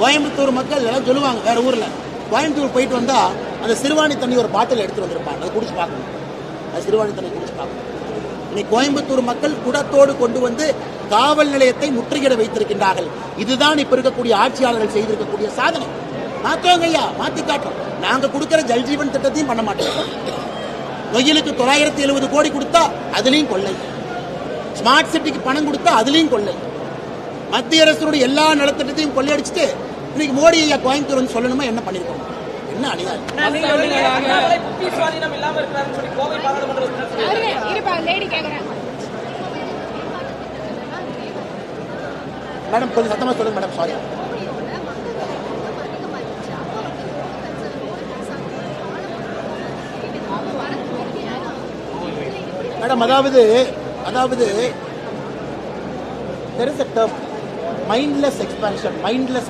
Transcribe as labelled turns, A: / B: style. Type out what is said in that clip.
A: கோயம்புத்தூர் மக்கள் எல்லாம் சொல்லுவாங்க வேற ஊர்ல, கோயம்புத்தூர் போயிட்டு வந்தா அந்த சிறுவாணி தண்ணி ஒரு பாட்டில் எடுத்துட்டு வந்திருப்பாங்க, அதை குடிச்சு பார்க்கணும். அது சிறுவாணி தண்ணி குடிச்சு பார்க்கணும். இன்னைக்கு கோயம்புத்தூர் மக்கள் குடத்தோடு கொண்டு வந்து காவல் நிலையத்தை முற்றுகையிட வைத்திருக்கின்றார்கள். இதுதான் இப்ப இருக்கக்கூடிய ஆட்சியாளர்கள் செய்திருக்கக்கூடிய சாதனை. மாற்றோங்க ஐயா, மாத்தி காட்டுறோம். நாங்க கொடுக்கிற ஜல்ஜீவன் திட்டத்தையும் பண்ண மாட்டோம். நொய்யலுக்கு 970 கோடி கொடுத்தா அதுலயும் கொள்ளை, ஸ்மார்ட் சிட்டிக்கு பணம் கொடுத்தா அதுலயும் கொள்ளை, மத்திய அரசுடைய எல்லா நலத்திட்டத்தையும் கொள்ளையடிச்சுட்டு இன்னைக்கு மோடி ஐயா கோயம்புத்தூர் வந்து சொல்லணுமா என்ன பண்ணிருக்கோம்? என்ன அநியாயம். மேடம் கொஞ்சம் சத்தமா சொல்லுங்க மேடம். Sorry madam. அதாவது there is a term mindless expansion, mindless